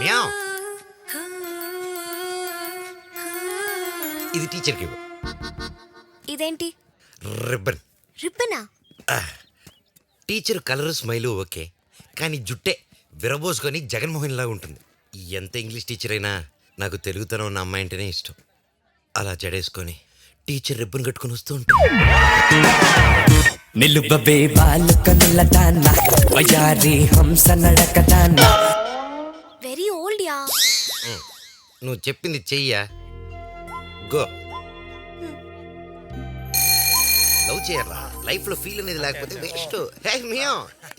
మ్యావ్. ఇది టీచర్కి ఇవ్వు. ఇదేంటి? రిబ్బన్. రిబ్బనా? టీచర్ కలర్ స్మైలు ఓకే, కానీ జుట్టే విరబోసుకొని జగన్మోహన్ లాగా ఉంటుంది. ఎంత ఇంగ్లీష్ టీచర్ అయినా నాకు తెలుగుతనం ఉన్న అమ్మాయి అంటేనే ఇష్టం. అలా జడేసుకొని టీచర్ రిబ్బన్ కట్టుకొని వస్తూ ఉంటా. నిలువవే బాలు కనులదాన వయారి హంస నడకదాన. Very old yeah. నువ్వు చెప్పింది చెయ్యా. గో. లవ్ చేయరా, లైఫ్ లో ఫీల్ అనేది లేకపోతే వేస్ట్. హే మియా,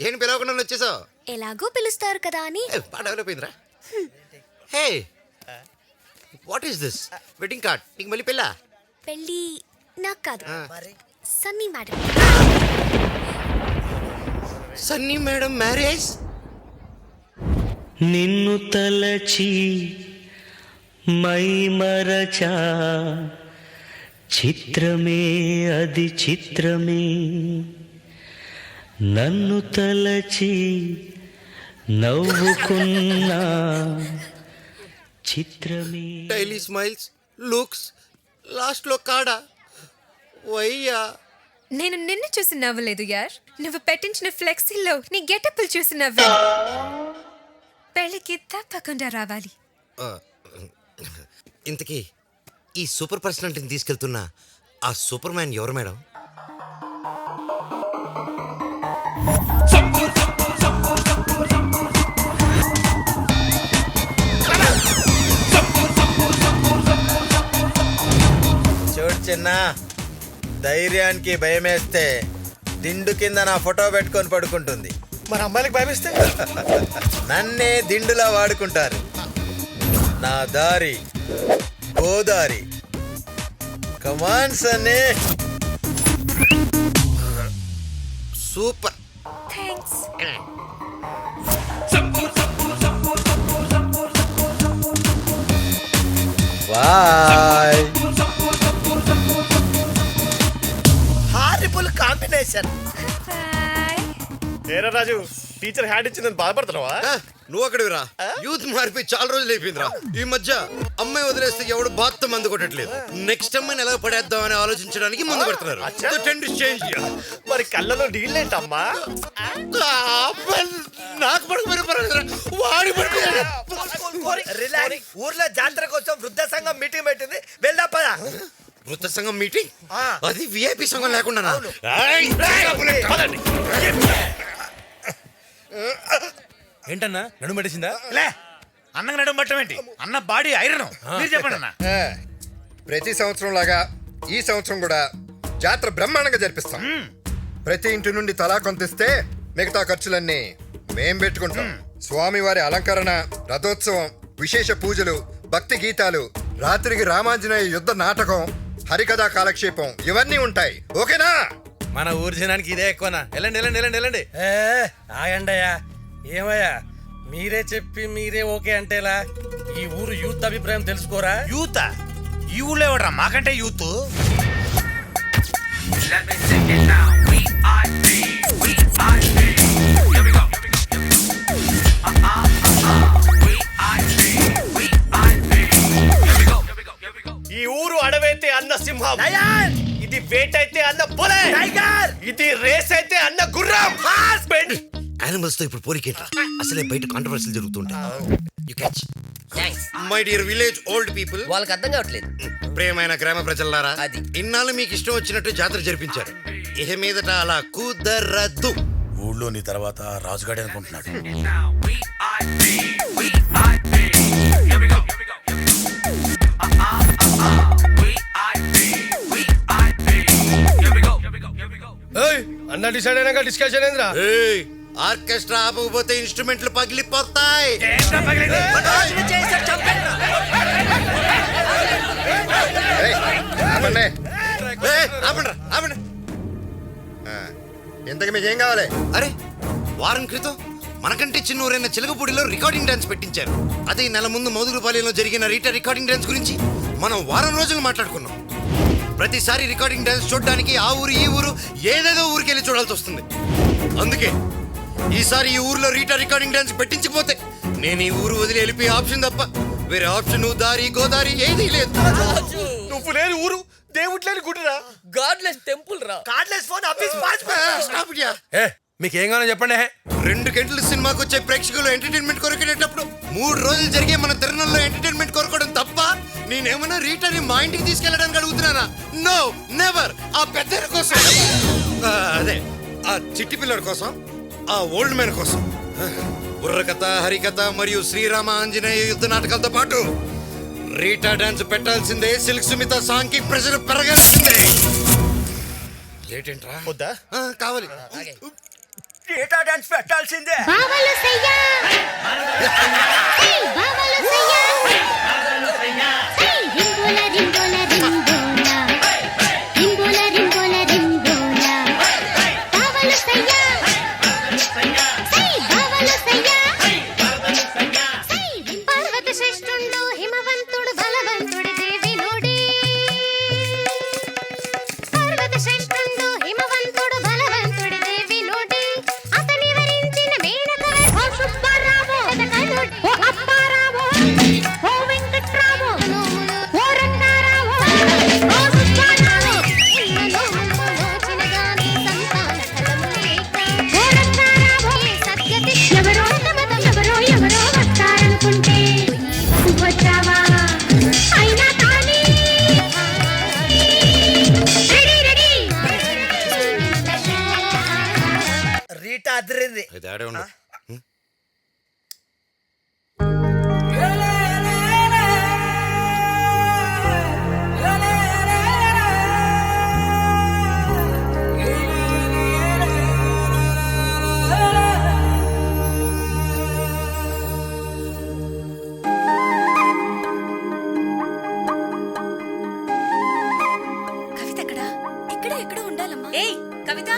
ఏం పిలవకుండా వచ్చేసావు? ఎలాగో పిలుస్తారు కదా అని. బాగా డెవలప్ అయిందిరా. Hey, what is this? Wedding card. నీకు మళ్ళీ పెళ్ళా? పెళ్ళి నాకు కాదు, Sunny madam. Sunny madam marriage. నిన్ను తలచి మై మరచా చిత్రమే అది చిత్రమే, నన్ను తలచి నవ్వుకున్నా చిత్రమే. డైలీ స్మైల్స్, లుక్స్, లాస్ట్ లో కాడా వయ్యా. నేను నిన్ను చూసి నవ్వలేదు యార్, నువ్వు పెట్టించిన ఫ్లెక్సీలో నీ గెటప్లు చూసి నవ్వాను. పెళ్ళికి తప్పకుండా రావాలి. ఇంతకీ ఈ సూపర్ పర్సనాలిటీని తీసుకెళ్తున్న ఆ సూపర్ మ్యాన్ ఎవరు మేడం? చూడు చిన్న, ధైర్యానికి భయమేస్తే దిండు కింద నా ఫోటో పెట్టుకొని పడుకుంటుంది. మరి అమ్మాయిలకు భయమిస్తే నన్నే దిండులా వాడుకుంటారు. నా దారి Godari. Come on Sunny. Super. Thanks. Bye. Horrible combination. Bye. ఏరా రాజు, టీచర్ హ్యాండ్ ఇచ్చిందని బాధపడుతున్నావా? నువ్వు అక్కడికి రా. యూత్ మారిపోయి చాలా రోజులు అయిపోయిందిరా. ఈ మధ్య అమ్మాయి వదిలేస్తే ఎవడు బాత్తో మందు కొట్టట్లేదు. నెక్స్ట్ అమ్మాయిని ఎలా పడేద్దాం అని ఆలోచించడానికి ముందు పడుతున్నారు. The trend is change. మరి కళ్ళలో నీళ్ళేంటమ్మా? నాకు పడుకుపోయిన వాడి పడిపోయాడు. రిలాక్స్. ఊర్లో జాతర కోసం వృద్ధ సంఘం మీటింగ్ పెట్టింది, వెళ్దా పదా. వృత్త సంఘం మీటింగ్? ఆ. అది విఐపి సంఘం లేకుండా. ఏంటన్నా నడుము పట్టేసిందా? లే, అన్నకు నడుము పట్టడం ఏంటి? అన్న బాడీ ఐరన్. మీరు చెప్పండి అన్న. ప్రతి సంవత్సరం లాగా ఈ సంవత్సరం కూడా జాతర బ్రహ్మాండంగా జరిపిస్తాం. ప్రతి ఇంటి నుండి తలా కొంతిస్తే మిగతా ఖర్చులన్నీ మేం పెట్టుకుంటాం. స్వామివారి అలంకరణ, రథోత్సవం, విశేష పూజలు, భక్తి గీతాలు, రాత్రికి రామాంజనేయ యుద్ధ నాటకం, హరికథా కాలక్షేపం ఇవన్నీ ఉంటాయి. ఓకేనా? మన ఊరి జనానికి ఇదే ఎక్కువనా? వెళ్ళండి వెళ్ళండి వెళ్ళండి వెళ్ళండి. ఆగండయ్యా. ఏమయ్యా, మీరే చెప్పి మీరే ఓకే అంటేలా? ఈ ఊరు యూత్ అభిప్రాయం తెలుసుకోరా? యూత్ ఈ ఊళ్ళో ఎవడరా మాకంటే యూత్? ఈ ఊరు అడవైతే అన్న సింహం, ఇది వేటైతే అన్న పులి, ఇది రేస్ అయితే అన్న గుర్రం. యానిమల్స్ తో ఇప్పుడు పోలికేంట్రా? అసలే బయట కాంట్రవర్సీలు జరుగుతుంటాయి. You catch. My dear village old people, వాళ్ళకి అర్థం కావట్లేదు. ప్రియమైన గ్రామ ప్రజలారా, అది. ఇన్నాళ్ళు మీకు ఇష్టం వచ్చినట్టు జాతర జరిపించారు. ఇహ మీదట అలా కుదరదు. ఊళ్ళోని తర్వాత రాజుగాడే అనుకుంటున్నాడు. అన్న డిసైడ్ అయినాక డిస్కషన్ ఏంద్రా? ఆర్కెస్ట్రా ఆపకపోతే ఇన్స్ట్రుమెంట్లు పగిలిపోతాయి. ఆపండి. ఆపండ్రా, ఆపండి. ఇంతకు మీకేం కావాలి? అరే, వారం క్రితం మనకంటే చిన్న ఊరైన చిలకపూడిలో రికార్డింగ్ డాన్స్ పెట్టించారు. అదే నెల ముందు మౌదుగుపాలెంలో జరిగిన రీటా రికార్డింగ్ డాన్స్ గురించి మనం వారం రోజులు మాట్లాడుకున్నాం. ప్రతిసారి రికార్డింగ్ డాన్స్ చూడడానికి ఆ ఊరు ఈ ఊరు ఏదేదో ఊరికి వెళ్ళి చూడాల్సి వస్తుంది. అందుకే ఈసారి ఈ ఊర్లో రీటా రికార్డింగ్ డాన్స్ పెట్టించకపోతే నేను ఈ ఊరు వదిలి వెళ్ళిపోయే ఆప్షన్ తప్ప వేరే ఆప్షన్ దారి గోదారి ఏదీ లేదు. నువ్వు లేని ఊరు, దేవుడు లేని గుడిరా, గాడ్లెస్ టెంపుల్ రా. Cardless phone office Stop it, yeah. ఏ మీకేం కావాలో చెప్పండి. 2 గంటలు సినిమాకి వచ్చే ప్రేక్షకులు ఎంటర్టైన్మెంట్ కొరకేటప్పుడు 3 రోజులు జరిగే మన తిరునాళ్ళలో ఎంటర్టైన్మెంట్ కొరకడం తప్ప నేనేమన్నా రీటర్ని మా ఇంటికి తీసుకెళ్ళడానికి అడుగుతున్నానా? No, never. ఆ పెద్ద కోసం, అదే ఆ చిట్టి పిల్లడి కోసం, ఆ ఓల్డ్ మ్యాన్ కోసం బుర్రకథ, హరికథ మరియు శ్రీరామ ఆంజనేయ యుద్ధ నాటకాలతో పాటు రీటా డాన్స్ పెట్టాల్సిందే. సిల్క్ సుమిత సాంగ్ కి ప్రెషర్ పెరగాల్సిందే. ఏంటంట్రా వద్దా? కావాలి. రీటా డాన్స్ పెట్టాల్సిందే. రీటా అదిరింది. అయితే ఆడే ఉండు. కవిత ఎక్కడా? ఎక్కడో ఉండాలమ్మా. ఏయ్ కవిత,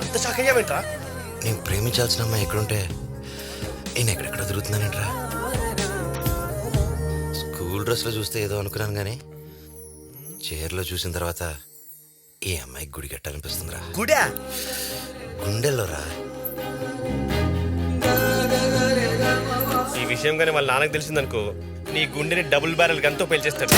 అంత షాకయ్యావేంట్రా? నేను ప్రేమించాల్సిన అమ్మాయి ఎక్కడుంటే నేను ఎక్కడెక్కడ తిరుగుతున్నానేంట్రా? స్కూల్ డ్రెస్లో చూస్తే ఏదో అనుకున్నాను కానీ చీరలో చూసిన తర్వాత ఈ అమ్మాయికి గుడి కట్టాలనిపిస్తుందిరా. గుడా? గుండెల్లోరా. ఈ విషయం కానీ వాళ్ళ నాన్నకు తెలిసిందనుకో, నీ గుండెని డబుల్ బ్యారెల్ గన్తో పేల్చేస్తాడు.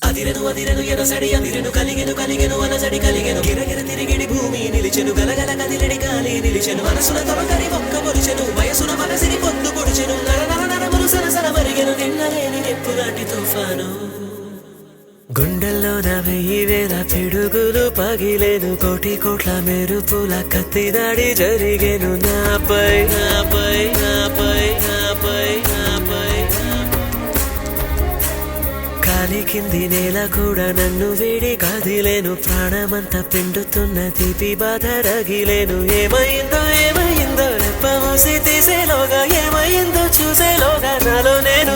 అదిరెను ఎనసడి అదిరెను కలిగెను అనసడి కలిగెను గిరగిర తిరిగిడి భూమి నిలిచెను గలగల కదిలడి గాలి నిలిచెను మనసున తొలకరి ఒక్క పొడిచెను వయసున మనసిని పొద్దు పొడిచెను నరనరములు సరసర మరిగెను నిన్నలేని నెప్పులాంటి తుఫాను గుండెల్లో 10,000 పిడుగులు పగిలేను కోటి కోట్ల మెరుపుల కత్తి దాడి జరిగేను నాపై నాపై నాపై నాపై నాపై కాలి కింది నేల కూడా నన్ను వేడి కదిలేను ప్రాణమంతా పిండుతున్న తీపి బాధ రగిలేను ఏమైందో రెప్పమూసి తీసేలోగా ఏమైందో చూసేలోగా నాలో నేను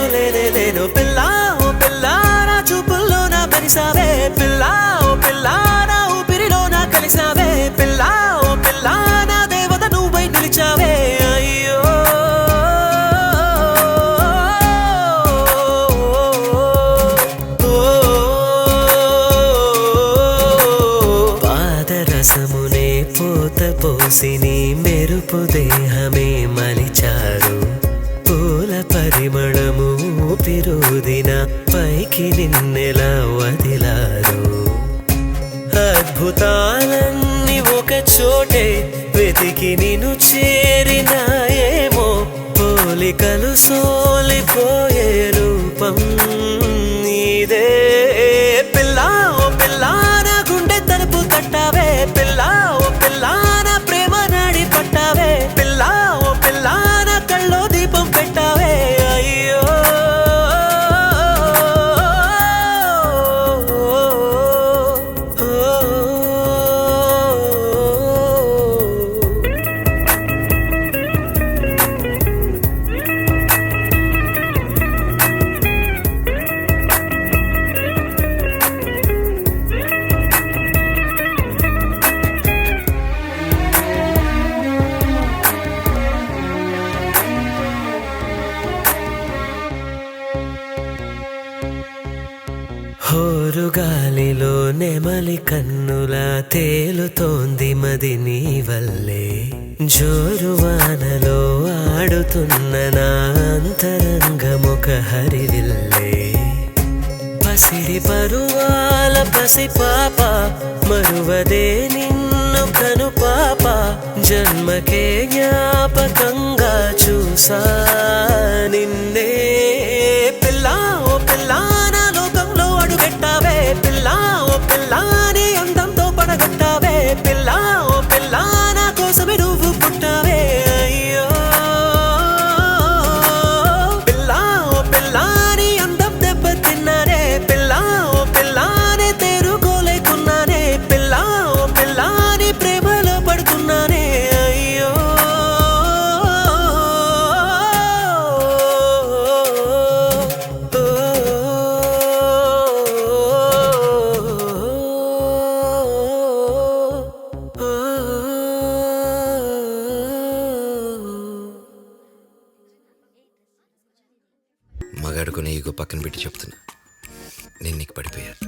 లేను పిల్ల ఓ పిల్ల నా చూపుల్లో నా పరిసావే పిల్ల ఓ పిల్ల నా ఊపిరిలో నా కలిసావే పిల్ల ఓ పిల్ల నా దేవత నువ్వై నిలిచావే అయ్యో పాదరసమునే పోత పోసి నీ మెరుపు దేహమే మలిచారు పూల పరిమళము ఊపిరుదిన పైకి నిన్నెలా వదిలారు అద్భుతాలన్నీ ఒక చోటే వెతికి నిన్ను చేరినాయేమో పోలికలు సోలిపోయే రూపం నీదే పిల్ల ఓ పిల్ల నా గుండె తలుపు తట్టావే పిల్ల ఓ పిల్ల నా ప్రేమ నాడి పట్టావే పిల్ల ఓ పిల్ల నా కళ్ళో దీపం పెట్టావే అయ్యో గాలిలో నెమలి కన్నులా తేలుతోంది మది నీ వల్లే జోరువానలో ఆడుతున్న నా అంతరంగముఖ హరివిల్లే పసిడి పరువాల పసి పాప మరువదే నిన్ను కను పాప జన్మకే జ్ఞాపకంగా చూసా నిన్నే పిల్లా ఓ పిల్లా నా లోకంలో అడుగెట్టావే పిల్లా ఓ పిల్లా నీ అందంతో పడగొట్టావే పిల్లా ఓ పిల్లా నా కోసమే నువ్వు పుట్టావే అయ్యో పిల్లా ఓ పిల్లా నీ అందం దెబ్బతిన్నానే పిల్లా ఓ పిల్లానే తేరుకోలేకున్నానే పిల్లా ఓ పిల్లా నీ ప్రేమలో పడుతున్నానే అయ్యో మగాడుకునే ఈగో పక్కన పెట్టి చెప్తున్నా, నేను నీకు పడిపోయాను.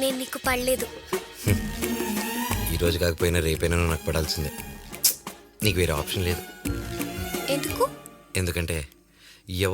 నేను నీకు పడలేదు. ఈ రోజు కాకపోయినా రేపైనా నువ్వు నాకు పడాల్సిందే. నీకు వేరే ఆప్షన్ లేదు. ఎందుకు? ఎందుకంటే ఎవరు